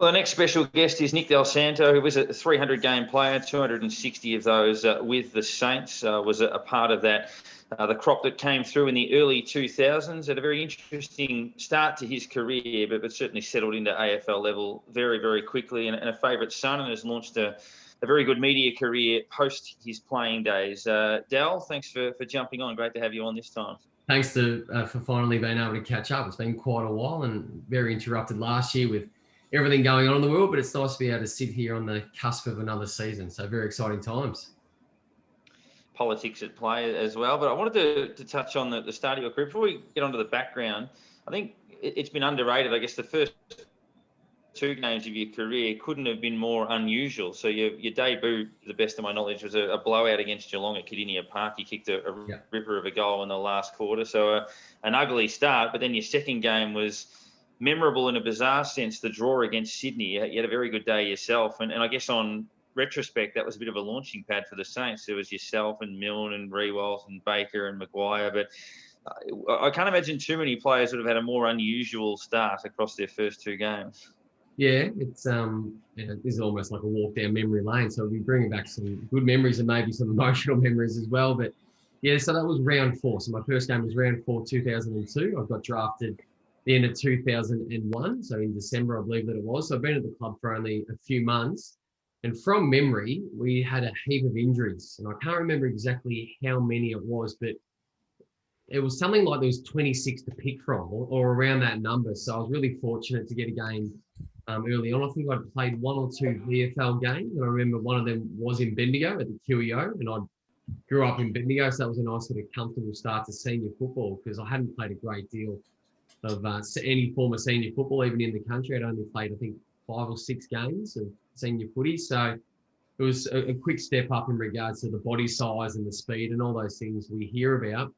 Well, the next special guest is Nick Dal Santo, who was a 300-game player, 260 of those with the Saints, was a part of that, the crop that came through in the early 2000s. Had a very interesting start to his career, but certainly settled into AFL level very, very quickly, and a favourite son, and has launched a very good media career post his playing days. Dal, thanks for jumping on. Great to have you on this time. Thanks for finally being able to catch up. It's been quite a while and very interrupted last year with everything going on in the world, but it's nice to be able to sit here on the cusp of another season. So very exciting times. Politics at play as well. But I wanted to touch on the start of your career. Before we get onto the background, I think it's been underrated. I guess the first 2 games of your career couldn't have been more unusual. So your debut, to the best of my knowledge, was a blowout against Geelong at Kardinia Park. You kicked a ripper of a goal in the last quarter. So an ugly start. But then your second game was memorable in a bizarre sense, the draw against Sydney. You had a very good day yourself. And I guess on retrospect, that was a bit of a launching pad for the Saints. There was yourself and Milne and Rewalt and Baker and Maguire. But I can't imagine too many players would have had a more unusual start across their first 2 games. Yeah, it's this is almost like a walk down memory lane. So we're bringing back some good memories and maybe some emotional memories as well. But yeah, so that was round 4. So my first game was round 4, 2002. I got drafted the end of 2001, so in December, I believe that it was. So I've been at the club for only a few months. And from memory, we had a heap of injuries. And I can't remember exactly how many it was, but it was something like there was 26 to pick from or around that number. So I was really fortunate to get a game early on. I think I'd played 1 or 2 VFL games. And I remember one of them was in Bendigo at the QEO. And I grew up in Bendigo, so that was a nice sort of comfortable start to senior football because I hadn't played a great deal of any form of senior football, even in the country. I'd only played, I think, 5 or 6 games of senior footy. So it was a quick step up in regards to the body size and the speed and all those things we hear about.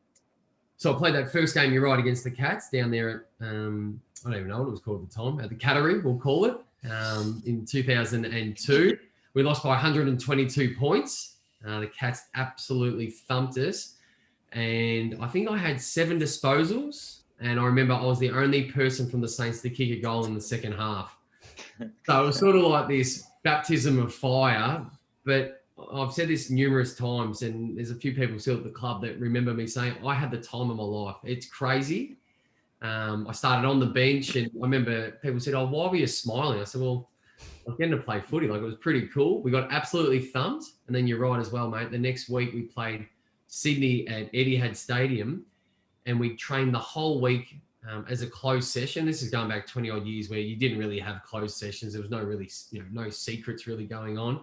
So I played that first game, you're right, against the Cats down there at, I don't even know what it was called at the time, at the Kangaroos, we'll call it, in 2002. We lost by 122 points. The Cats absolutely thumped us. And I think I had 7 disposals. And I remember I was the only person from the Saints to kick a goal in the second half. So it was sort of like this baptism of fire. But I've said this numerous times, and there's a few people still at the club that remember me saying, I had the time of my life. It's crazy. I started on the bench, and I remember people said, oh, why were you smiling? I said, well, I was getting to play footy. Like, it was pretty cool. We got absolutely thumped. And then you're right as well, mate. The next week we played Sydney at Etihad Stadium. And we trained the whole week as a closed session. This is going back 20 odd years where you didn't really have closed sessions. There was no really, no secrets really going on.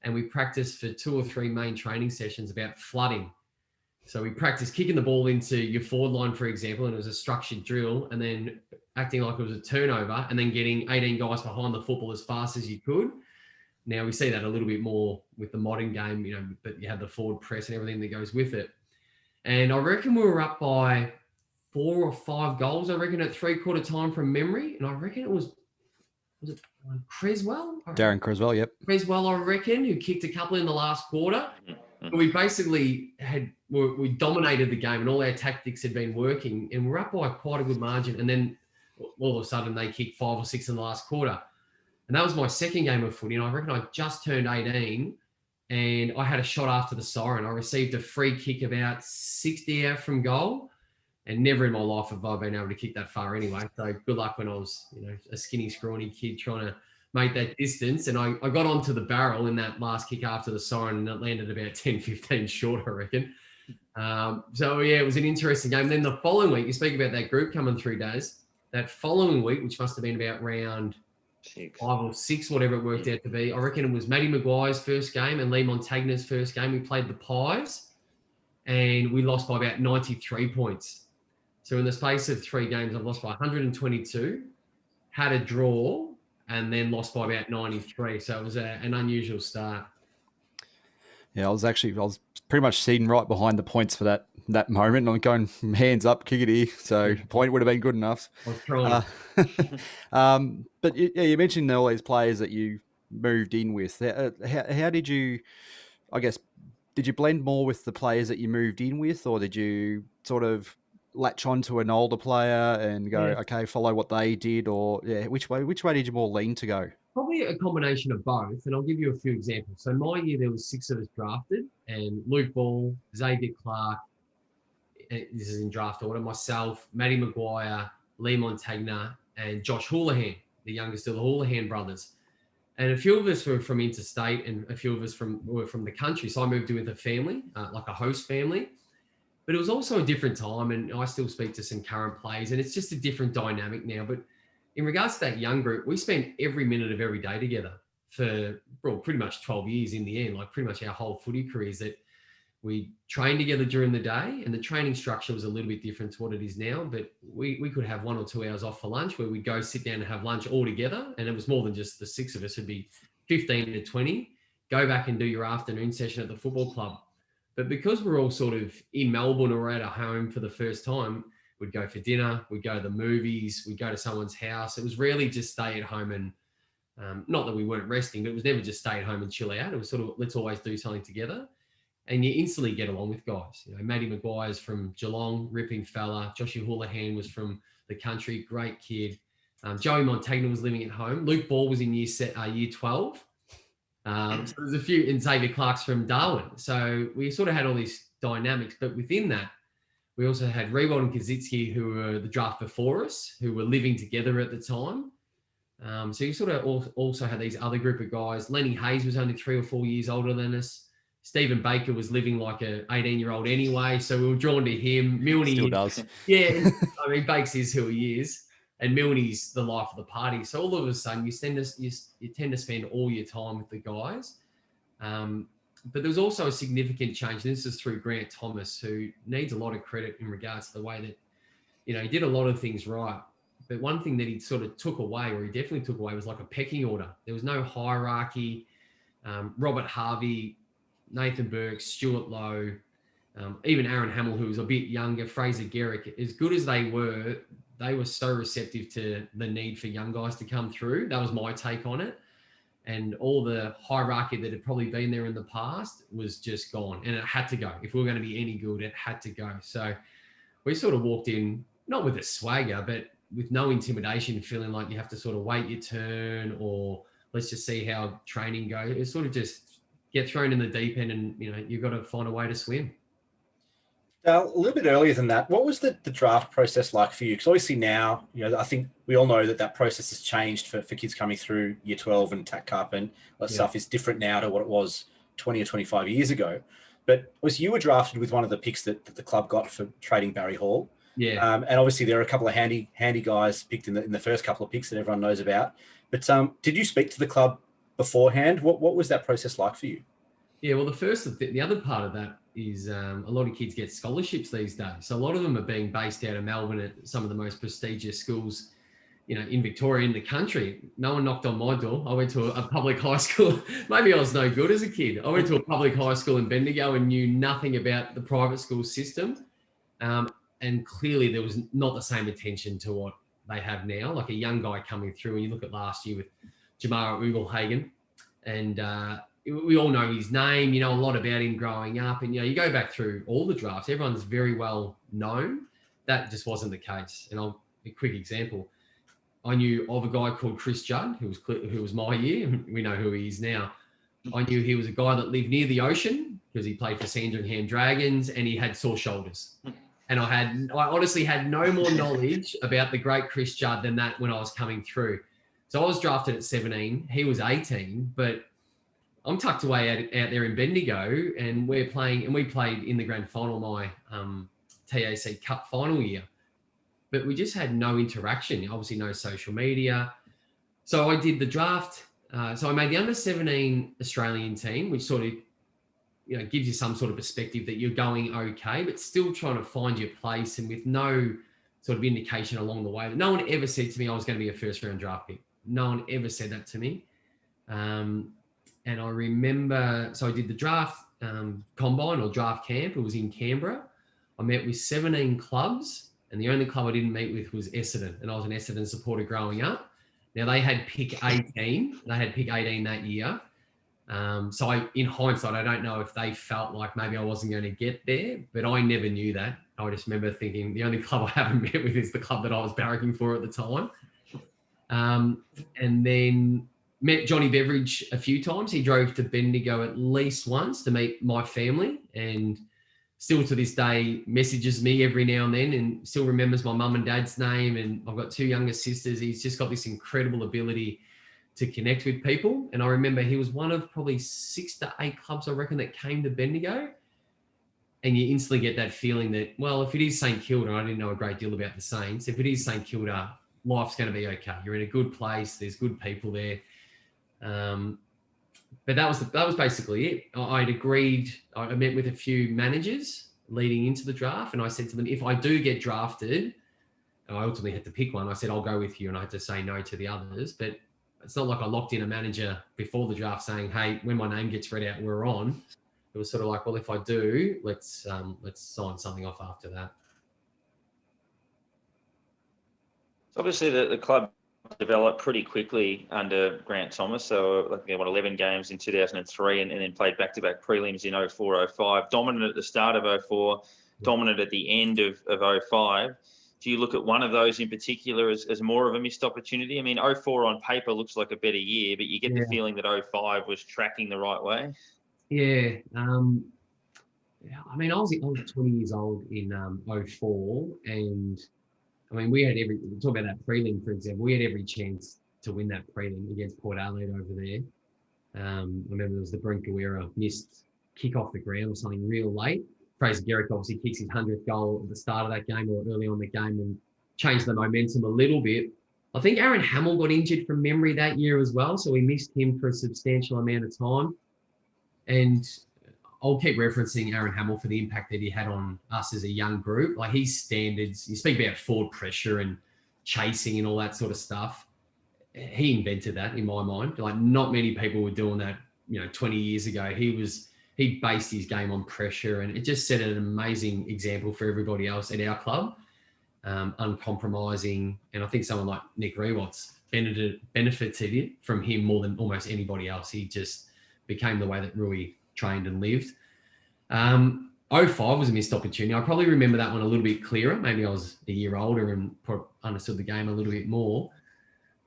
And we practiced for 2 or 3 main training sessions about flooding. So we practiced kicking the ball into your forward line, for example, and it was a structured drill, and then acting like it was a turnover, and then getting 18 guys behind the football as fast as you could. Now we see that a little bit more with the modern game, but you have the forward press and everything that goes with it. And I reckon we were up by 4 or 5 goals, I reckon, at 3/4 time from memory. And I reckon was it Creswell? Darren Creswell, yep. Creswell, I reckon, who kicked a couple in the last quarter. We basically we dominated the game and all our tactics had been working. And we're up by quite a good margin. And then all of a sudden they kicked 5 or 6 in the last quarter. And that was my second game of footy. And I reckon I just turned 18. And I had a shot after the siren. I received a free kick about 60 out from goal. And never in my life have I been able to kick that far anyway. So good luck when I was, a skinny, scrawny kid trying to make that distance. And I got onto the barrel in that last kick after the siren, and it landed about 10, 15 short, I reckon. So, yeah, it was an interesting game. And then the following week, you speak about that group coming through, Daz. That following week, which must have been about round 5 or 6, whatever it worked out to be. I reckon it was Matty Maguire's first game and Lee Montagna's first game. We played the Pies and we lost by about 93 points. So in the space of 3 games, I've lost by 122, had a draw, and then lost by about 93. So it was an unusual start. Yeah, I was pretty much sitting right behind the points for that moment. I'm going hands up, kick it here. So point would have been good enough. I was trying. But you mentioned all these players that you moved in with. How did you, I guess, did you blend more with the players that you moved in with, or did you sort of latch onto an older player and go, okay, follow what they did, or which way did you more lean to go? Probably a combination of both, and I'll give you a few examples. So my year, there was 6 of us drafted, and Luke Ball, Xavier Clark, this is in draft order, myself, Matty Maguire, Lee Montagna, and Josh Houlihan, the youngest of the Houlihan brothers. And a few of us were from interstate, and a few of us were from the country. So I moved in with a family, like a host family. But it was also a different time, and I still speak to some current players, and it's just a different dynamic now. But in regards to that young group, we spent every minute of every day together for pretty much 12 years in the end, like pretty much our whole footy careers, that we trained together during the day, and the training structure was a little bit different to what it is now, but we could have 1 or 2 hours off for lunch where we'd go sit down and have lunch all together. And it was more than just the 6 of us. It'd be 15 to 20, go back and do your afternoon session at the football club. But because we're all sort of in Melbourne or at our home for the first time, we'd go for dinner, we'd go to the movies, we'd go to someone's house. It was rarely just stay at home and not that we weren't resting, but it was never just stay at home and chill out. It was sort of, let's always do something together. And you instantly get along with guys. You know, Matty Maguire's from Geelong, ripping fella. Joshua Houlihan was from the country, great kid. Joey Montagna was living at home. Luke Ball was in year 12. So there's a few, and Xavier Clark's from Darwin. So we sort of had all these dynamics, but within that, we also had Rewald and Kaczynski, who were the draft before us, who were living together at the time. So you sort of also had these other group of guys. Lenny Hayes was only 3 or 4 years older than us. Stephen Baker was living like an 18-year-old anyway, so we were drawn to him. Milne Still does. Yeah, I mean, Bakes is who he is, and Milne's the life of the party. So all of a sudden, you tend to spend all your time with the guys. But there's also a significant change. This is through Grant Thomas, who needs a lot of credit in regards to the way that, you know, he did a lot of things right. But one thing that he sort of took away, or he definitely took away, was like a pecking order. There was no hierarchy. Robert Harvey, Nathan Burke, Stuart Lowe, even Aaron Hamill, who was a bit younger, Fraser Garrick, as good as they were so receptive to the need for young guys to come through. That was my take on it. And all the hierarchy that had probably been there in the past was just gone. And it had to go. If we were going to be any good, it had to go. So we sort of walked in, not with a swagger, but with no intimidation, feeling like you have to sort of wait your turn, or let's just see how training goes. It's sort of just get thrown in the deep end, and, you know, you've got to find a way to swim. A little bit earlier than that, what was the draft process like for you? Because obviously now, you know, I think we all know that process has changed for kids coming through year 12 and TAC Cup and that stuff is different now to what it was 20 or 25 years ago. But you were drafted with one of the picks that the club got for trading Barry Hall. Yeah. And obviously there are a couple of handy guys picked in the first couple of picks that everyone knows about. But did you speak to the club beforehand? What was that process like for you? Yeah, well, the other part of that is a lot of kids get scholarships these days. So a lot of them are being based out of Melbourne at some of the most prestigious schools, you know, in Victoria, in the country. No one knocked on my door. I went to a public high school. Maybe I was no good as a kid. I went to a public high school in Bendigo and knew nothing about the private school system. And clearly there was not the same attention to what they have now. Like a young guy coming through, and you look at last year with Jamara Ugelhagen, and we all know his name, you know, a lot about him growing up. And, you know, you go back through all the drafts, everyone's very well known. That just wasn't the case. And a quick example, I knew of a guy called Chris Judd, who was my year. We know who he is now. I knew he was a guy that lived near the ocean because he played for Sandringham Dragons, and he had sore shoulders. And I honestly had no more knowledge about the great Chris Judd than that when I was coming through. So I was drafted at 17. He was 18, but I'm tucked away out there in Bendigo, and we played in the grand final, my TAC Cup final year. But we just had no interaction, obviously no social media. So I did the draft. So I made the under-17 Australian team, which sort of, you know, gives you some sort of perspective that you're going okay, but still trying to find your place, and with no sort of indication along the way. No one ever said to me I was going to be a first-round draft pick. No one ever said that to me. And I remember, so I did the draft combine or draft camp. It was in Canberra. I met with 17 clubs, and the only club I didn't meet with was Essendon, and I was an Essendon supporter growing up. Now, they had pick 18. They had pick 18 that year. So in hindsight, I don't know if they felt like maybe I wasn't going to get there, but I never knew that. I just remember thinking the only club I haven't met with is the club that I was barracking for at the time. And then met Johnny Beveridge a few times. He drove to Bendigo at least once to meet my family, and still to this day messages me every now and then, and still remembers my mum and dad's name. And I've got 2 younger sisters. He's just got this incredible ability to connect with people. And I remember he was one of probably 6 to 8 clubs, I reckon, that came to Bendigo. And you instantly get that feeling that, well, if it is St Kilda, I didn't know a great deal about the Saints. If it is St Kilda, life's going to be okay. You're in a good place. There's good people there. But that was basically it. I'd agreed. I met with a few managers leading into the draft, and I said to them, if I do get drafted, and I ultimately had to pick one, I said, I'll go with you, and I had to say no to the others. But it's not like I locked in a manager before the draft saying, hey, when my name gets read out, we're on. It was sort of like, well, if I do, let's sign something off after that. Obviously, the club developed pretty quickly under Grant Thomas. So, like, they won 11 games in 2003 and then played back-to-back prelims in 04-05. Dominant at the start of 04, dominant at the end of 05. Do you look at one of those in particular as more of a missed opportunity? I mean, 04 on paper looks like a better year, but you get the feeling that 05 was tracking the right way. Yeah. I mean, I was 20 years old in 04, and I mean, we talk about that prelim, for example, we had every chance to win that prelim against Port Adelaide over there. I remember there was the Brinkawera missed kick off the ground or something real late. Fraser Garrick obviously kicks his 100th goal at the start of that game or early on the game and changed the momentum a little bit. I think Aaron Hamill got injured from memory that year as well, so we missed him for a substantial amount of time. And I'll keep referencing Aaron Hamill for the impact that he had on us as a young group. Like, his standards, you speak about forward pressure and chasing and all that sort of stuff. He invented that in my mind. Like, not many people were doing that, 20 years ago. He based his game on pressure, and it just set an amazing example for everybody else at our club, uncompromising. And I think someone like Nick Rewatts benefited from him more than almost anybody else. He just became the way that Rui trained and lived. 05 was a missed opportunity. I probably remember that one a little bit clearer. Maybe I was a year older and understood the game a little bit more.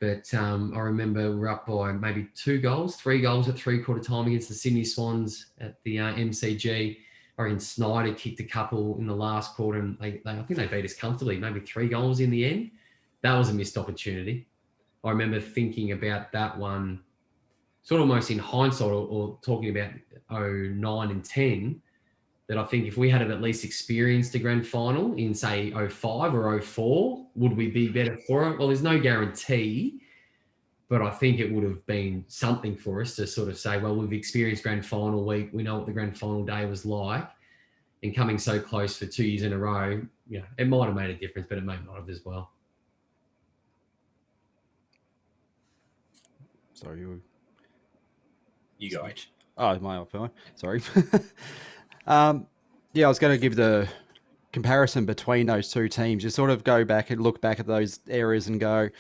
But I remember we're up by maybe 3 goals at three-quarter time against the Sydney Swans at the MCG. I reckon Snyder kicked a couple in the last quarter, and I think they beat us comfortably, maybe 3 goals in the end. That was a missed opportunity. I remember thinking about that one sort of almost in hindsight, or talking about 09 and 10, that I think if we had at least experienced a grand final in, say, 05 or 04, would we be better for it? Well, there's no guarantee, but I think it would have been something for us to sort of say, well, we've experienced grand final week. We know what the grand final day was like. And coming so close for 2 years in a row, it might have made a difference, but it may not have as well. Sorry, you go, H. Oh, my opinion. Sorry. I was going to give the comparison between those two teams. You sort of go back and look back at those areas and go,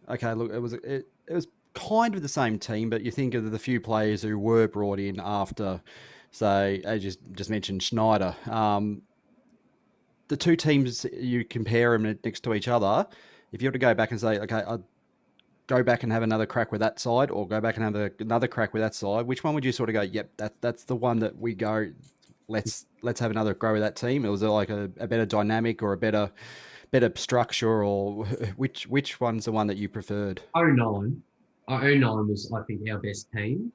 okay, look, it was kind of the same team, but you think of the few players who were brought in after, say, as you just mentioned, Schneider. The two teams, you compare them next to each other. If you were to go back and say, okay, I'd go back and have another crack with that side, or go back and have another crack with that side, which one would you sort of go, yep, that's the one that we go, let's have another go with that team? It was like a better dynamic or a better structure, or which one's the one that you preferred? 09 was, I think, our best team.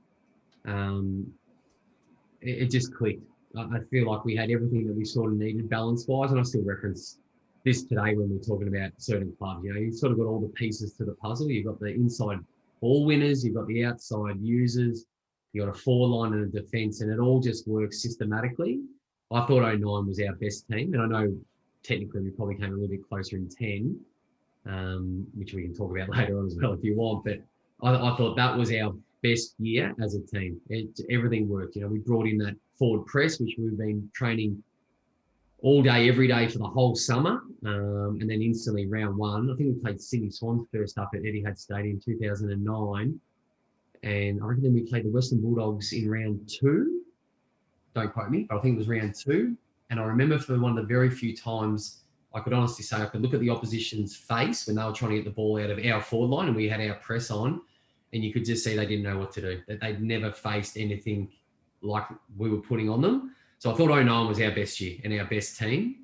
It just clicked. I feel like we had everything that we sort of needed balance-wise, and I still reference this today when we're talking about certain clubs. You've sort of got all the pieces to the puzzle. You've got the inside ball winners, you've got the outside users, you've got a 4-line and a defence, and it all just works systematically. I thought 09 was our best team, and I know technically we probably came a little bit closer in 10, which we can talk about later on as well if you want, but I thought that was our best year as a team. Everything worked. We brought in that forward press, which we've been training all day, every day for the whole summer. And then instantly round 1, I think we played Sydney Swans first up at Etihad Stadium 2009. And I reckon then we played the Western Bulldogs in round 2. Don't quote me, but I think it was round 2. And I remember for one of the very few times I could honestly say I could look at the opposition's face when they were trying to get the ball out of our forward line and we had our press on. and you could just see they didn't know what to do, that they'd never faced anything like we were putting on them. So I thought 09 was our best year and our best team.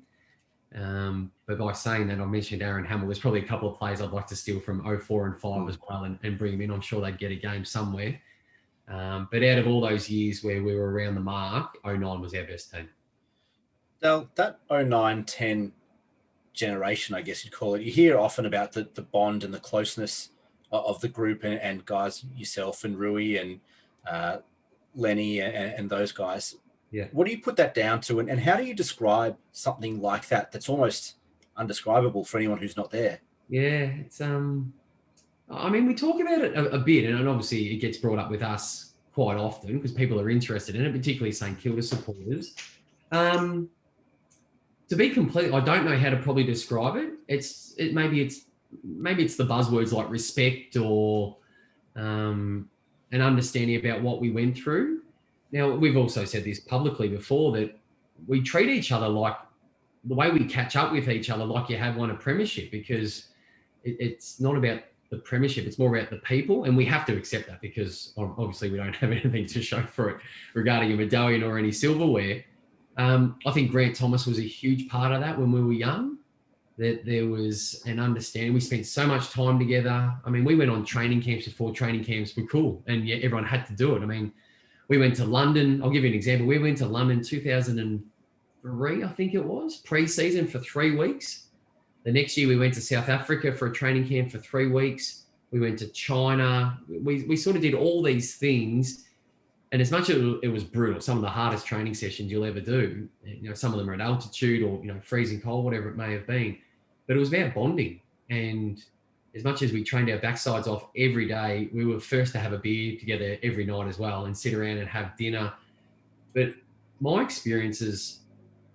But by saying that, I mentioned Aaron Hamill. There's probably a couple of players I'd like to steal from 04 and 5 as well and bring them in. I'm sure they'd get a game somewhere. But out of all those years where we were around the mark, 09 was our best team. Now, that 09-10 generation, I guess you'd call it, you hear often about the bond and the closeness of the group and guys, yourself and Rui and Lenny and those guys. Yeah. What do you put that down to? And how do you describe something like that that's almost undescribable for anyone who's not there? Yeah, it's I mean, we talk about it a bit, and obviously it gets brought up with us quite often because people are interested in it, particularly St Kilda supporters. To be complete, I don't know how to probably describe it. Maybe it's the buzzwords like respect or an understanding about what we went through. Now, we've also said this publicly before that we treat each other like the way we catch up with each other, like you have won a premiership, because it's not about the premiership. It's more about the people. And we have to accept that because obviously we don't have anything to show for it regarding a medallion or any silverware. I think Grant Thomas was a huge part of that when we were young, that there was an understanding. We spent so much time together. I mean, we went on training camps before training camps were cool, and yet everyone had to do it. I mean, we went to London. I'll give you an example. We went to London 2003, I think it was, pre-season for 3 weeks. The next year we went to South Africa for a training camp for 3 weeks. We went to China. We sort of did all these things. And as much as it was brutal, some of the hardest training sessions you'll ever do, some of them are at altitude or, freezing cold, whatever it may have been. But it was about bonding. And as much as we trained our backsides off every day, we were first to have a beer together every night as well and sit around and have dinner. But my experiences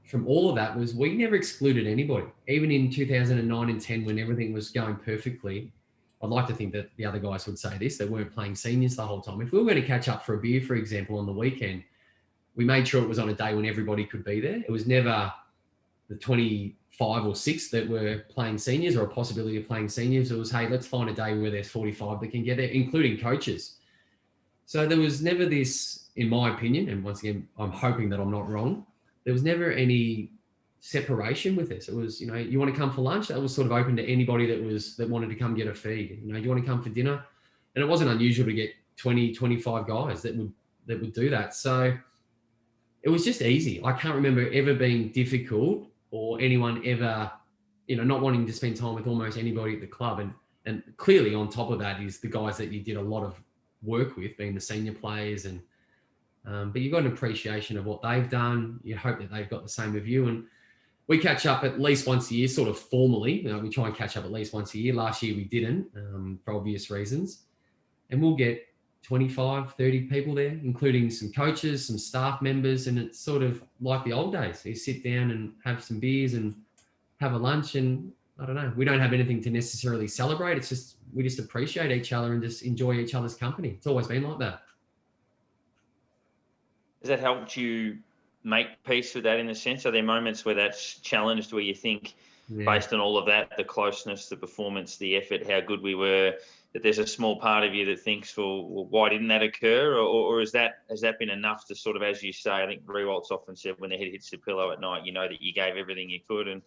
from all of that was we never excluded anybody. Even in 2009 and 10, when everything was going perfectly, I'd like to think that the other guys would say this, they weren't playing seniors the whole time. If we were going to catch up for a beer, for example, on the weekend, we made sure it was on a day when everybody could be there. It was never the 25 or 6 that were playing seniors or a possibility of playing seniors. It was, hey, let's find a day where there's 45 that can get there, including coaches. So there was never this, in my opinion, and once again, I'm hoping that I'm not wrong, there was never any separation with this. It was, you want to come for lunch? That was sort of open to anybody that wanted to come get a feed. You want to come for dinner? And it wasn't unusual to get 20, 25 guys that would do that. So it was just easy. I can't remember ever being difficult or anyone ever, not wanting to spend time with almost anybody at the club. And clearly on top of that is the guys that you did a lot of work with, being the senior players. And but you got an appreciation of what they've done. You hope that they've got the same of you. And we catch up at least once a year, sort of formally. We try and catch up at least once a year. Last year we didn't, for obvious reasons. And we'll get 25, 30 people there, including some coaches, some staff members. And it's sort of like the old days. You sit down and have some beers and have a lunch. And I don't know, we don't have anything to necessarily celebrate. It's just, we just appreciate each other and just enjoy each other's company. It's always been like that. Has that helped you make peace with that in a sense? Are there moments where that's challenged, where you think, based on all of that, the closeness, the performance, the effort, how good we were, that there's a small part of you that thinks, well why didn't that occur? Or has that been enough to sort of, as you say, I think Rewalt's often said, when the head hits the pillow at night, that you gave everything you could and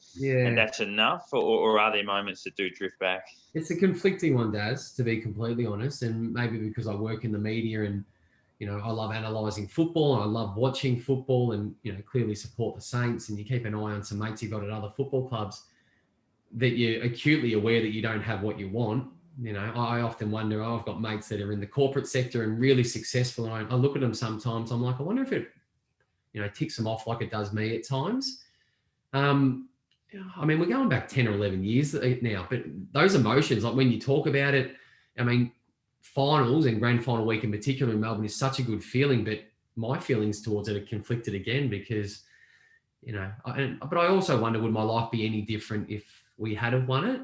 that's enough? Or are there moments that do drift back? It's a conflicting one, Daz, to be completely honest. And maybe because I work in the media and I love analysing football and I love watching football and, clearly support the Saints, and you keep an eye on some mates you've got at other football clubs, that you're acutely aware that you don't have what you want. I often wonder, I've got mates that are in the corporate sector and really successful. And I look at them sometimes, I'm like, I wonder if it, ticks them off like it does me at times. I mean, we're going back 10 or 11 years now, but those emotions, like when you talk about it, I mean, finals and grand final week in particular in Melbourne is such a good feeling, but my feelings towards it are conflicted again because, but I also wonder, would my life be any different if we had have won it?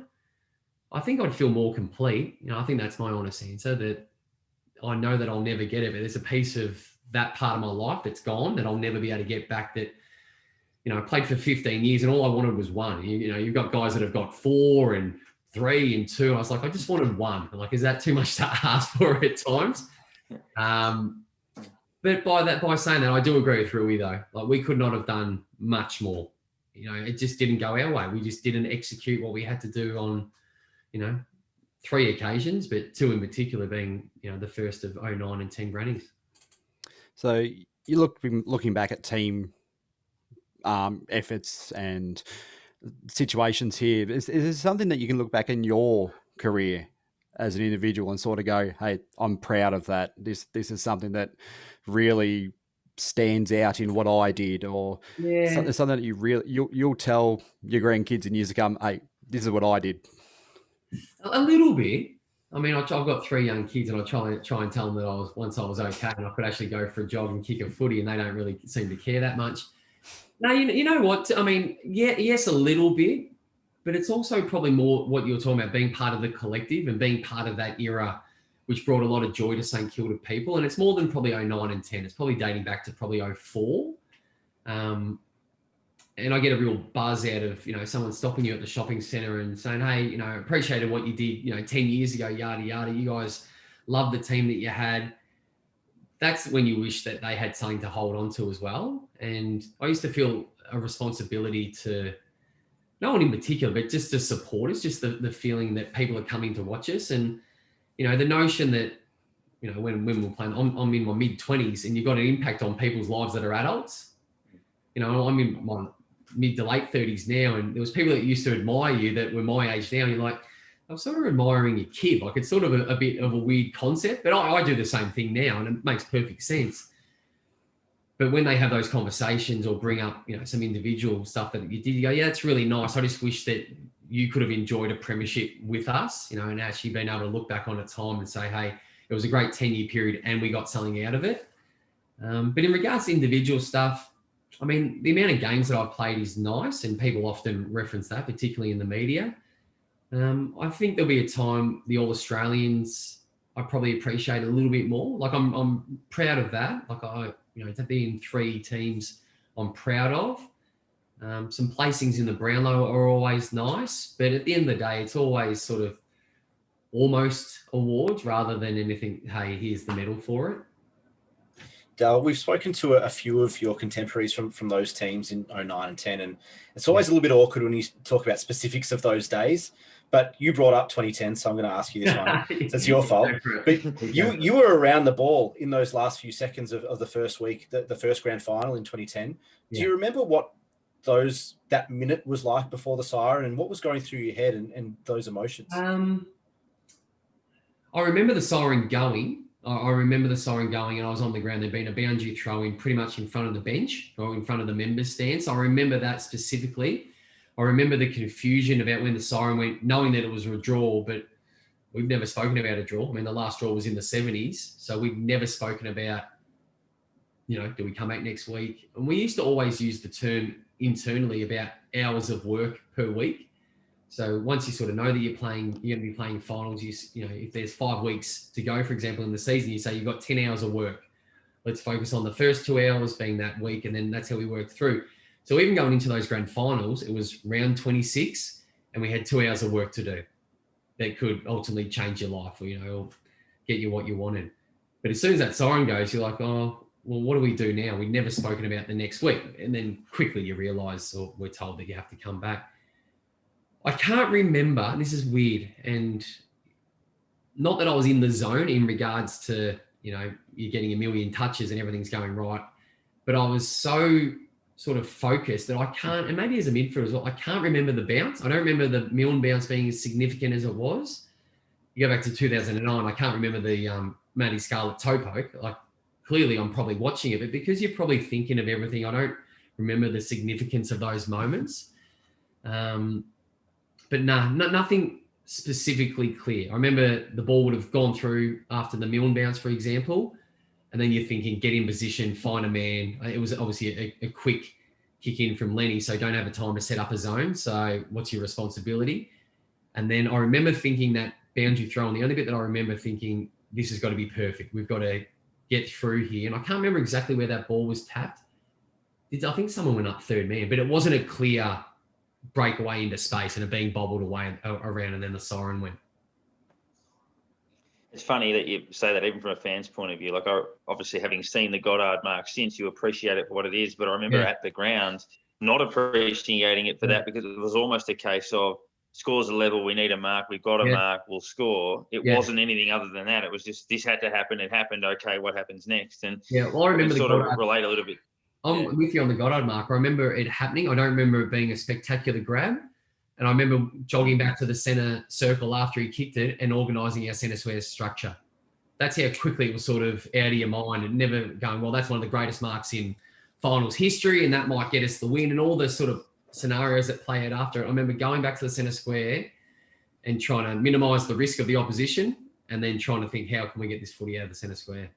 I think I'd feel more complete. I think that's my honest answer, that I know that I'll never get it, but there's a piece of that part of my life that's gone that I'll never be able to get back. That, I played for 15 years and all I wanted was one. You've got guys that have got 4 and 3 and 2. I was like, I just wanted 1. I'm like, is that too much to ask for at times? But by saying that, I do agree with Rui though. Like, we could not have done much more. It just didn't go our way. We just didn't execute what we had to do on, 3 occasions, but 2 in particular being, the first of 09 and 10 grannies. So you looking back at team efforts and situations here. Is there something that you can look back in your career as an individual and sort of go, hey, I'm proud of that. This is something that really stands out in what I did, or something that you'll tell your grandkids in years to come, hey, this is what I did. A little bit. I mean, I've got 3 young kids, and I try and tell them that once I was okay and I could actually go for a jog and kick a footy, and they don't really seem to care that much. No, you know what? I mean, yes, a little bit, but it's also probably more what you're talking about, being part of the collective and being part of that era, which brought a lot of joy to St Kilda people. And it's more than probably 09 and 10. It's probably dating back to probably 04. And I get a real buzz out of, someone stopping you at the shopping centre and saying, hey, appreciated what you did, 10 years ago, yada, yada. You guys love the team that you had. That's when you wish that they had something to hold on to as well. And I used to feel a responsibility to, no one in particular, but just to support us, just the feeling that people are coming to watch us. And, the notion that, when we're playing, I'm in my mid-20s and you've got an impact on people's lives that are adults. I'm in my mid to late 30s now, and there was people that used to admire you that were my age now. And you're like, I'm sort of admiring a kid. Like, it's sort of a bit of a weird concept, but I do the same thing now, and it makes perfect sense. But when they have those conversations or bring up, some individual stuff that you did, you go, yeah, it's really nice. I just wish that you could have enjoyed a premiership with us, and actually been able to look back on a time and say, hey, it was a great 10-year period and we got something out of it. But in regards to individual stuff, I mean, the amount of games that I've played is nice, and people often reference that, particularly in the media. I think there'll be a time the All-Australians I probably appreciate a little bit more. Like, I'm proud of that. Like, to be in 3 teams I'm proud of. Some placings in the Brownlow are always nice, but at the end of the day, it's always sort of almost awards rather than anything, hey, here's the medal for it. Dal, we've spoken to a few of your contemporaries from those teams in 09 and 10, and it's always a little bit awkward when you talk about specifics of those days. But you brought up 2010, so I'm going to ask you this one. So it's your fault. But you were around the ball in those last few seconds of the first week, the first grand final in 2010. Do you remember what that minute was like before the siren, and what was going through your head and those emotions? I remember the siren going. I remember the siren going, and I was on the ground. There'd been a boundary throw-in pretty much in front of the bench or in front of the members' stand. So I remember that specifically. I remember the confusion about when the siren went, knowing that it was a draw, but we've never spoken about a draw. I mean, the last draw was in the 70s. So we've never spoken about, do we come back next week? And we used to always use the term internally about hours of work per week. So once you sort of know that you're going to be playing finals, if there's 5 weeks to go, for example, in the season, you say you've got 10 hours of work. Let's focus on the first 2 hours being that week, and then that's how we work through. So even going into those grand finals, it was round 26, and we had 2 hours of work to do that could ultimately change your life, or get you what you wanted. But as soon as that siren goes, you're like, oh, well, what do we do now? We've never spoken about the next week. And then quickly you realise, or we're told that you have to come back. I can't remember, and this is weird, and not that I was in the zone in regards to, you're getting a million touches and everything's going right, but I was so sort of focused that I can't, and maybe as a midfielder as well, I can't remember the bounce. I don't remember the Milne bounce being as significant as it was. You go back to 2009, I can't remember the Matty Scarlett toe poke. Like, clearly I'm probably watching it, but because you're probably thinking of everything, I don't remember the significance of those moments. But nothing specifically clear. I remember the ball would have gone through after the Milne bounce, for example, and then you're thinking, get in position, find a man. It was obviously a quick kick in from Lenny, so don't have a time to set up a zone. So what's your responsibility? And then I remember thinking that boundary throw, and the only bit that I remember thinking, this has got to be perfect. We've got to get through here. And I can't remember exactly where that ball was tapped. I think someone went up third man, but it wasn't a clear break away into space and it being bobbled away around, and then the siren went. It's funny that you say that, even from a fan's point of view. Like, obviously, having seen the Goddard mark since, you appreciate it for what it is. But I remember at the ground not appreciating it for that, because it was almost a case of scores a level, we need a mark, we've got a mark, we'll score. It wasn't anything other than that. It was just, this had to happen, it happened, okay, what happens next? And well, I remember sort of relate a little bit. I'm with you on the Goddard mark. I remember it happening. I don't remember it being a spectacular grab. And I remember jogging back to the centre circle after he kicked it and organising our centre square structure. That's how quickly it was sort of out of your mind, and never going, well, that's one of the greatest marks in finals history and that might get us the win, and all the sort of scenarios that play out after it. I remember going back to the centre square and trying to minimise the risk of the opposition, and then trying to think, how can we get this footy out of the centre square?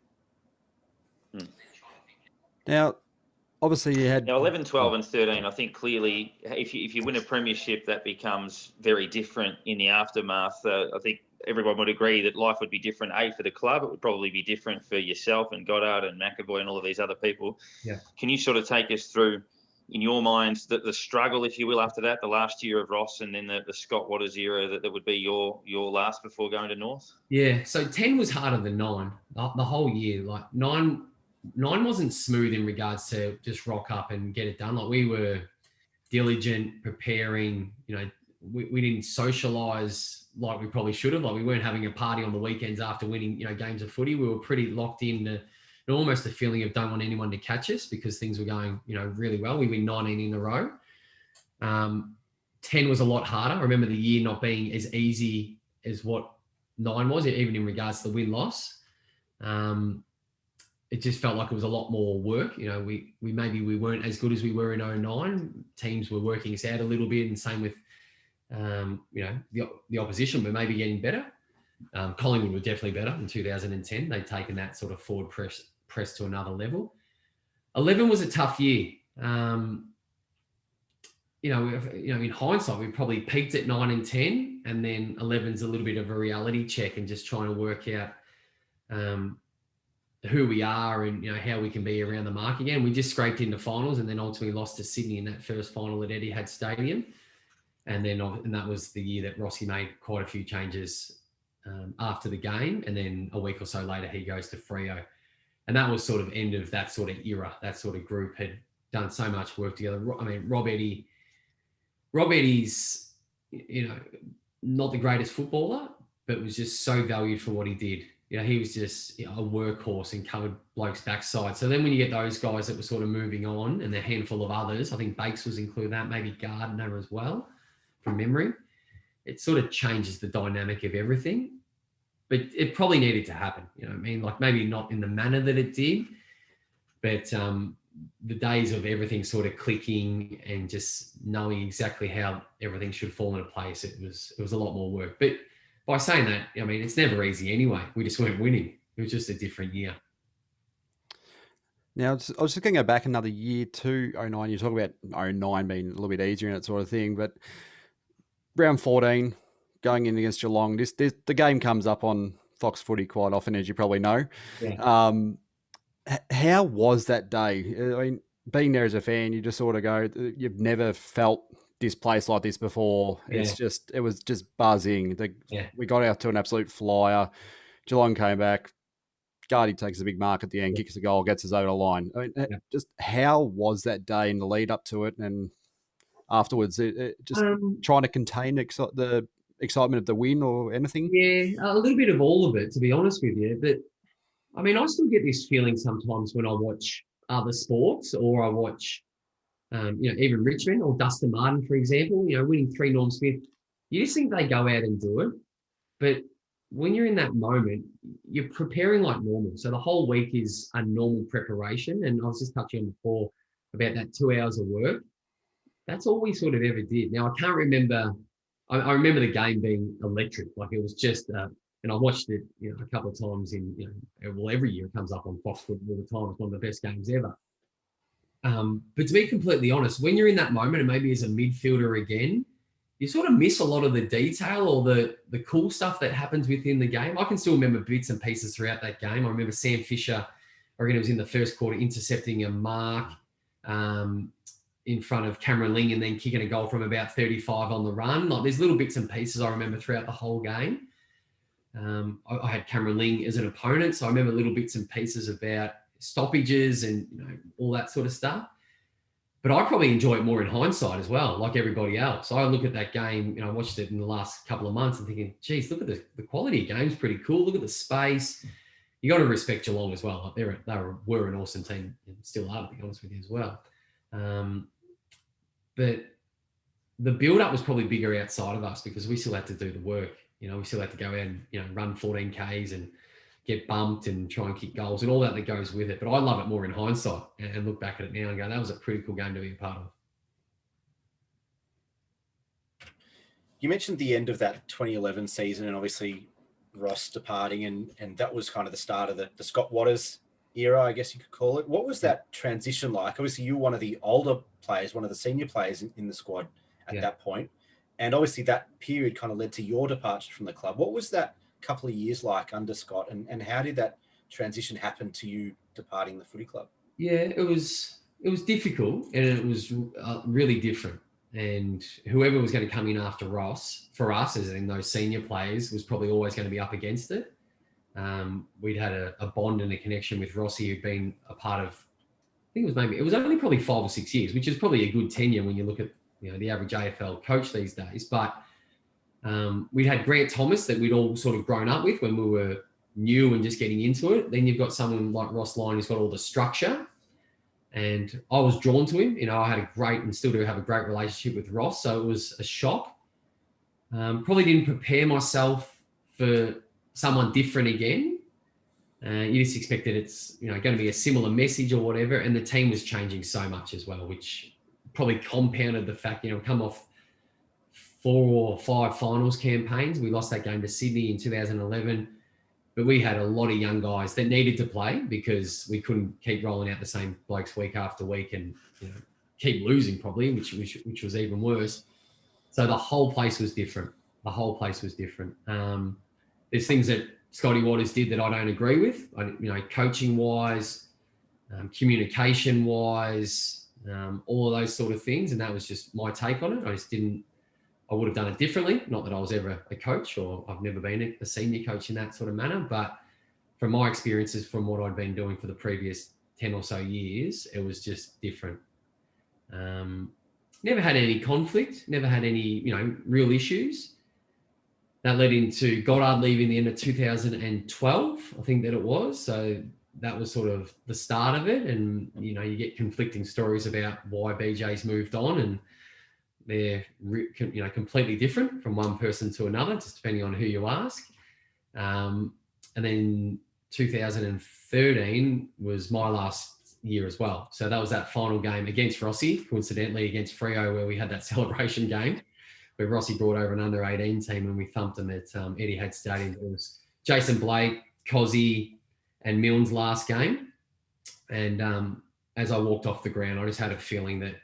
Now, obviously you had 11, 12 and 13. I think clearly if you win a premiership, that becomes very different in the aftermath. I think everyone would agree that life would be different, for the club. It would probably be different for yourself and Goddard and McAvoy and all of these other people. Yeah. Can you sort of take us through, in your minds, the struggle, if you will, after that, the last year of Ross, and then the Scott Waters era that would be your last before going to North? Yeah, so 10 was harder than 9 the whole year. Like 9 wasn't smooth in regards to just rock up and get it done. Like, we were diligent, preparing, we didn't socialise like we probably should have. Like, we weren't having a party on the weekends after winning, games of footy. We were pretty locked in to almost a feeling of don't want anyone to catch us, because things were going, really well. We win 19 in a row. 10 was a lot harder. I remember the year not being as easy as what 9 was, even in regards to the win-loss. It just felt like it was a lot more work. We weren't as good as we were in 09. Teams were working us out a little bit, and same with, the opposition were maybe getting better. Collingwood were definitely better in 2010. They'd taken that sort of forward press to another level. 11 was a tough year. In hindsight, we probably peaked at 9 and 10, and then 11's a little bit of a reality check and just trying to work out who we are and how we can be around the mark again. We just scraped into finals and then ultimately lost to Sydney in that first final at Etihad Stadium. And that was the year that Rossi made quite a few changes after the game. And then a week or so later, he goes to Freo. And that was sort of end of that sort of era. That sort of group had done so much work together. I mean, Rob Eddie's, not the greatest footballer, but was just so valued for what he did. He was just a workhorse and covered blokes' backside. So then when you get those guys that were sort of moving on, and a handful of others, I think Bakes was included that, maybe Gardner as well, from memory, it sort of changes the dynamic of everything. But it probably needed to happen. Like, maybe not in the manner that it did, but the days of everything sort of clicking and just knowing exactly how everything should fall into place, it was a lot more work. But by saying that, it's never easy anyway. We just weren't winning. It was just a different year. Now, I was just going to go back another year to 09. You talk about 09 being a little bit easier and that sort of thing, but round 14, going in against Geelong, the game comes up on Fox Footy quite often, as you probably know. Yeah. How was that day? Being there as a fan, you just sort of go, you've never felt this place like this before. Yeah. It was just buzzing. We got out to an absolute flyer. Geelong came back. Goddard takes a big mark at the end, kicks a goal, gets us over the line. Just how was that day in the lead up to it, and afterwards, trying to contain the excitement of the win or anything? Yeah, a little bit of all of it, to be honest with you. But I still get this feeling sometimes when I watch other sports, or I watch, even Richmond or Dustin Martin, for example, winning 3 Norm Smith. You just think they go out and do it. But when you're in that moment, you're preparing like normal. So the whole week is a normal preparation. And I was just touching on before about that 2 hours of work. That's all we sort of ever did. Now, I can't remember. I remember the game being electric. Like, it was just, and I watched it, a couple of times every year it comes up on Fox Footy all the time. It's one of the best games ever. But to be completely honest, when you're in that moment, and maybe as a midfielder again, you sort of miss a lot of the detail or the cool stuff that happens within the game. I can still remember bits and pieces throughout that game. I remember Sam Fisher, I reckon it was in the first quarter, intercepting a mark. in front of Cameron Ling and then kicking a goal from about 35 on the run. Like there's little bits and pieces I remember throughout the whole game. I had Cameron Ling as an opponent, so I remember little bits and pieces about stoppages and all that sort of stuff. But I probably enjoy it more in hindsight as well, like everybody else. I look at that game, I watched it in the last couple of months and thinking, geez, look at the quality of game's pretty cool. Look at the space. You got to respect Geelong as well. Like they were an awesome team and still are, to be honest with you as well. But the build-up was probably bigger outside of us because we still had to do the work. We still had to go out and, run 14 Ks and get bumped and try and kick goals and all that goes with it. But I love it more in hindsight and look back at it now and go, that was a pretty cool game to be a part of. You mentioned the end of that 2011 season and obviously Ross departing and that was kind of the start of the Scott Waters era, I guess you could call it. What was that transition like? Obviously, you were one of the older players, one of the senior players in the squad at that point. And obviously that period kind of led to your departure from the club. What was that couple of years like under Scott and how did that transition happen to you departing the footy club? Yeah, it was difficult and it was really different. And whoever was going to come in after Ross, for us as in those senior players, was probably always going to be up against it. We'd had a bond and a connection with Rossi, who'd been a part of, I think it was only probably 5 or 6 years, which is probably a good tenure when you look at the average AFL coach these days. But we'd had Grant Thomas that we'd all sort of grown up with when we were new and just getting into it. Then you've got someone like Ross Lyon who's got all the structure. And I was drawn to him. I had a great and still do have a great relationship with Ross. So it was a shock. Probably didn't prepare myself for someone different again. You just expected it's going to be a similar message or whatever. And the team was changing so much as well, which probably compounded the fact, come off 4 or 5 finals campaigns. We lost that game to Sydney in 2011. But we had a lot of young guys that needed to play because we couldn't keep rolling out the same blokes week after week and keep losing probably, which was even worse. So the whole place was different. There's things that Scotty Waters did that I don't agree with, coaching wise, communication wise, all of those sort of things. And that was just my take on it. I would have done it differently. Not that I was ever a coach or I've never been a senior coach in that sort of manner, but from my experiences, from what I'd been doing for the previous 10 or so years, it was just different. Never had any conflict, never had any, real issues. That led into Goddard leaving the end of 2012, I think that it was. So that was sort of the start of it. And, you get conflicting stories about why BJ's moved on and they're, completely different from one person to another, just depending on who you ask. And then 2013 was my last year as well. So that was that final game against Rossi, coincidentally against Freo, where we had that celebration game where Rossi brought over an under-18 team and we thumped them at Etihad Stadium. It was Jason Blake, Cozzy and Milne's last game. And as I walked off the ground, I just had a feeling that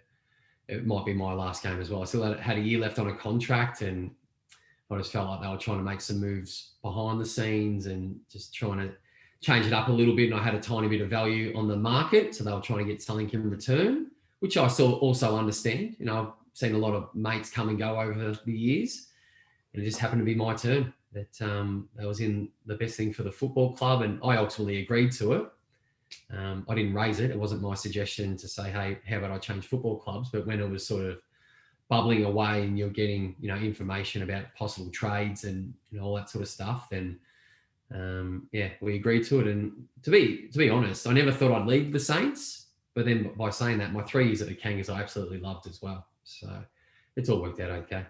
it might be my last game as well. I still had a year left on a contract and I just felt like they were trying to make some moves behind the scenes and just trying to change it up a little bit. And I had a tiny bit of value on the market. So they were trying to get something in return, which I also understand. I've seen a lot of mates come and go over the years and it just happened to be my turn that was in the best thing for the football club. And I ultimately agreed to it. I didn't raise it. It wasn't my suggestion to say, hey, how about I change football clubs? But when it was sort of bubbling away and you're getting, information about possible trades and all that sort of stuff, then we agreed to it. And to be honest, I never thought I'd leave the Saints. But then by saying that, my 3 years at the Kangaroos, I absolutely loved as well. So it's all worked out okay.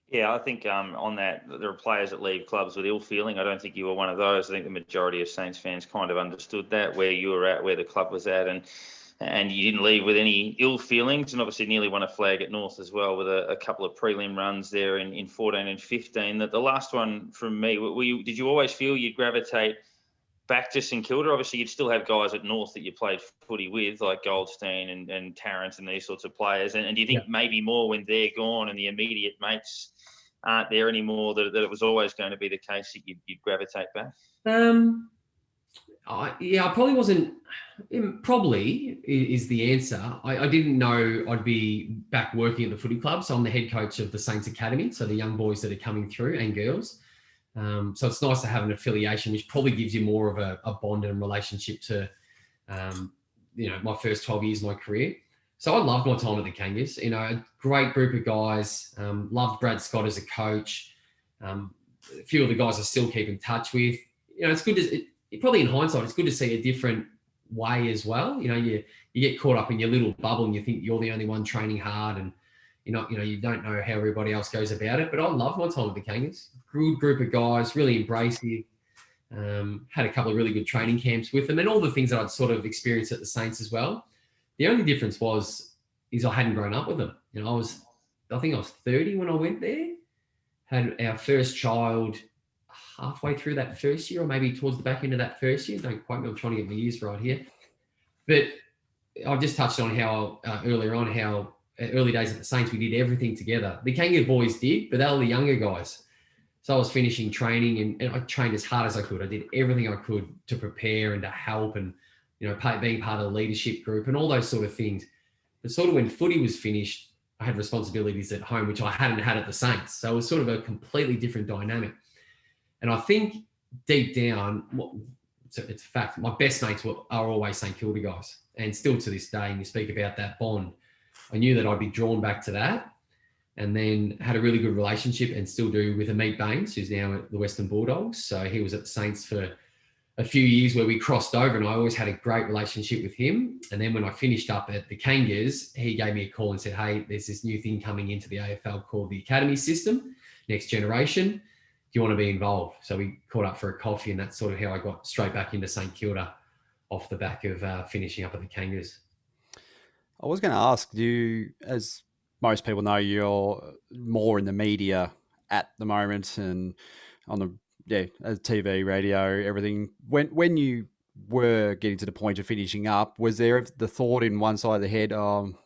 Yeah, I think on that, there are players that leave clubs with ill feeling. I don't think you were one of those. I think the majority of Saints fans kind of understood that, where you were at, where the club was at, and you didn't leave with any ill feelings. And obviously nearly won a flag at North as well with a couple of prelim runs there in 14 and 15. That the last one from me, did you always feel you'd gravitate back to St Kilda? Obviously, you'd still have guys at North that you played footy with, like Goldstein and Tarrant and these sorts of players. And do you think maybe more when they're gone and the immediate mates aren't there anymore, that it was always going to be the case that you'd gravitate back? I probably wasn't. Probably is the answer. I didn't know I'd be back working at the footy club. So I'm the head coach of the Saints Academy. So the young boys that are coming through and girls. So it's nice to have an affiliation, which probably gives you more of a bond and relationship to, my first 12 years of my career. So I loved my time at the Kangaroos. A great group of guys. Loved Brad Scott as a coach. A few of the guys I still keep in touch with. It's good to probably in hindsight, it's good to see a different way as well. You get caught up in your little bubble and you think you're the only one training hard, and you don't know how everybody else goes about it. But I love my time with the Kangaroos. Good group of guys, really embracive. Had a couple of really good training camps with them, and all the things that I'd sort of experienced at the Saints as well. The only difference is I hadn't grown up with them. I think I was 30 when I went there. Had our first child halfway through that first year, or maybe towards the back end of that first year. Don't quote me, I'm trying to get my years right here. But I've just touched on how earlier on, how early days at the Saints, we did everything together. The Kangaroo boys did, but they were the younger guys. So I was finishing training and I trained as hard as I could. I did everything I could to prepare and to help and, being part of the leadership group and all those sort of things. But sort of when footy was finished, I had responsibilities at home, which I hadn't had at the Saints. So it was sort of a completely different dynamic. And I think deep down, it's a fact, my best mates are always St Kilda guys. And still to this day, and you speak about that bond, I knew that I'd be drawn back to that. And then had a really good relationship and still do with Amit Baines, who's now at the Western Bulldogs. So he was at the Saints for a few years where we crossed over, and I always had a great relationship with him. And then when I finished up at the Kangaroos, he gave me a call and said, hey, there's this new thing coming into the AFL called the Academy System, Next Generation. Do you want to be involved? So we caught up for a coffee, and that's sort of how I got straight back into St Kilda off the back of finishing up at the Kangaroos. I was going to ask you, as most people know, you're more in the media at the moment and on the TV, radio, everything. When you were getting to the point of finishing up, was there the thought in one side of the head,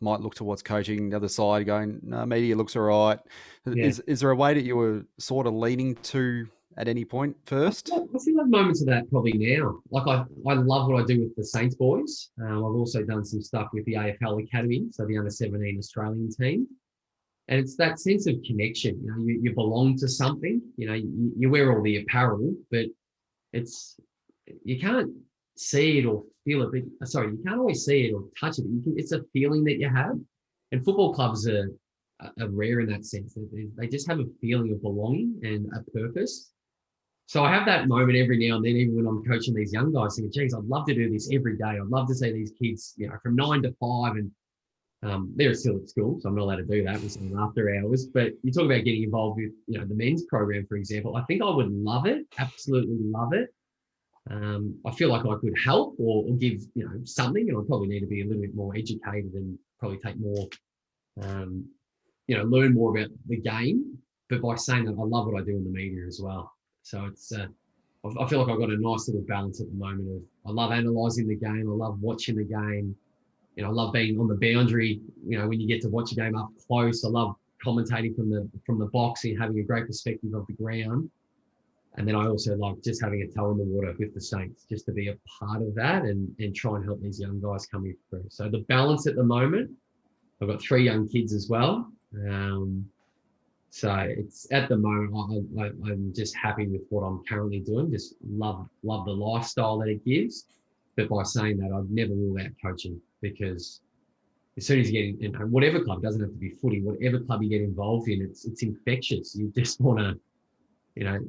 might look towards coaching, the other side going, no, media looks all right? Yeah. Is there a way that you were sort of leaning to at any point first? I still have moments of that probably now. Like I love what I do with the Saints boys. I've also done some stuff with the AFL Academy, so the under-17 Australian team. And it's that sense of connection. You belong to something. You wear all the apparel, but you can't see it or feel it. You can't always see it or touch it. It's a feeling that you have. And football clubs are rare in that sense. They just have a feeling of belonging and a purpose. So I have that moment every now and then, even when I'm coaching these young guys, thinking, geez, I'd love to do this every day. I'd love to see these kids, from 9 to 5 and they're still at school, so I'm not allowed to do that. We're still after hours. But you talk about getting involved with, the men's program, for example. I think I would love it, absolutely love it. I feel like I could help or give, something, and I probably need to be a little bit more educated and probably take more, learn more about the game. But by saying that, I love what I do in the media as well. So it's, I feel like I've got a nice little balance at the moment of, I love analysing the game. I love watching the game. I love being on the boundary, when you get to watch a game up close. I love commentating from the box and having a great perspective of the ground. And then I also like just having a toe in the water with the Saints, just to be a part of that and try and help these young guys coming through. So the balance at the moment, I've got 3 young kids as well. So it's at the moment, I'm just happy with what I'm currently doing. Just love the lifestyle that it gives. But by saying that, I'd never rule out coaching, because as soon as you get in, whatever club, doesn't have to be footy, whatever club you get involved in, it's infectious. You just want to,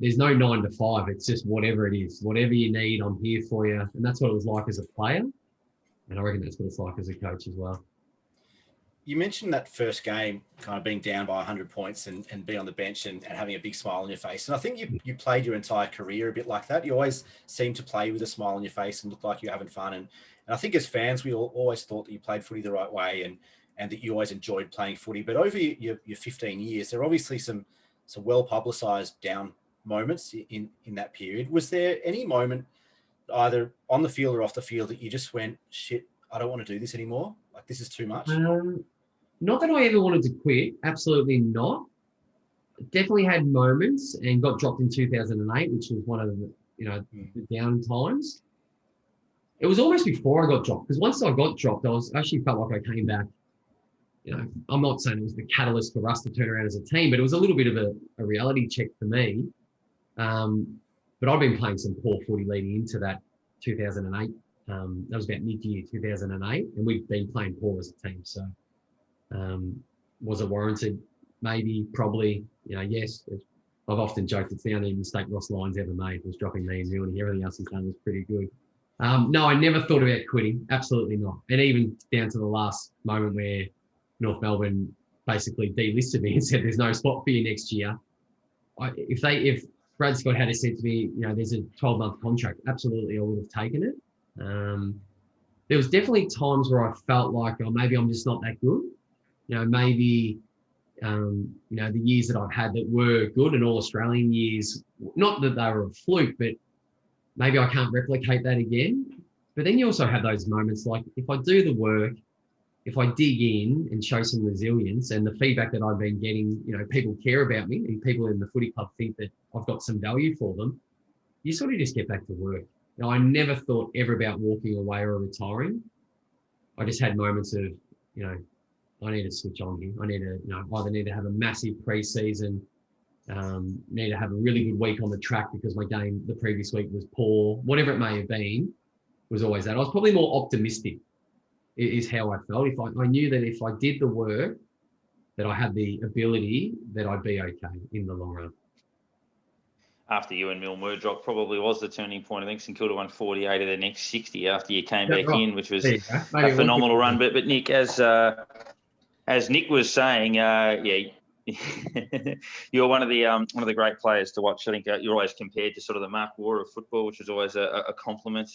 there's no 9 to 5. It's just whatever it is, whatever you need, I'm here for you. And that's what it was like as a player. And I reckon that's what it's like as a coach as well. You mentioned that first game kind of being down by 100 points and being on the bench and having a big smile on your face. And I think you played your entire career a bit like that. You always seem to play with a smile on your face and look like you're having fun. And I think as fans, we always thought that you played footy the right way and that you always enjoyed playing footy. But over your 15 years, there are obviously some well-publicised down moments in that period. Was there any moment, either on the field or off the field, that you just went, shit, I don't want to do this anymore? Like, this is too much? Not that I ever wanted to quit. Absolutely not. Definitely had moments and got dropped in 2008, which was one of the, the down times. it was almost before I got dropped, because once I got dropped, I actually felt like I came back. You know, I'm not saying it was the catalyst for us to turn around as a team, but it was a little bit of a reality check for me. But I'd been playing some poor footy leading into that 2008. That was about mid-year 2008, and we've been playing poor as a team. So was it warranted? Maybe, probably. You know, yes. I've often joked it's the only mistake Ross Lyons ever made was dropping me and ruining everything else he's done was pretty good. No, I never thought about quitting. Absolutely not. And even down to the last moment where North Melbourne basically delisted me and said there's no spot for you next year. If Brad Scott had said to me, you know, there's a 12-month contract, absolutely I would have taken it. There was definitely times where I felt like, oh, maybe I'm just not that good. You know, maybe, you know, the years that I've had that were good and all Australian years, not that they were a fluke, but maybe I can't replicate that again. But then you also have those moments like if I do the work, if I dig in and show some resilience and the feedback that I've been getting, you know, people care about me and people in the footy club think that I've got some value for them, you sort of just get back to work. You know, I never thought ever about walking away or retiring. I just had moments of, you know, I need to switch on here. I need to, you know, either need to have a massive pre-season, need to have a really good week on the track because my game the previous week was poor, whatever it may have been, was always that. I was probably more optimistic is how I felt. If I knew that if I did the work, that I had the ability, that I'd be okay in the long run. After you and Milne were dropped, probably was the turning point. I think St Kilda won 48 of their next 60 after you came back in, which was a phenomenal run. But Nick, as Nick was saying, you're one of the great players to watch. I think you're always compared to sort of the Mark Waugh of football, which is always a compliment.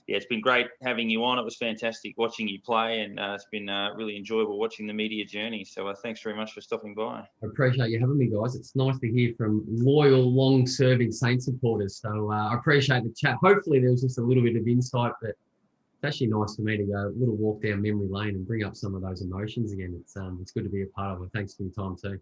It's been great having you on. It was fantastic watching you play, and it's been really enjoyable watching the media journey. So thanks very much for stopping by. I appreciate you having me, guys. It's nice to hear from loyal, long-serving Saints supporters. So I appreciate the chat. Hopefully there was just a little bit of insight, but it's actually nice for me to go a little walk down memory lane and bring up some of those emotions again. It's good to be a part of it. Thanks for your time too.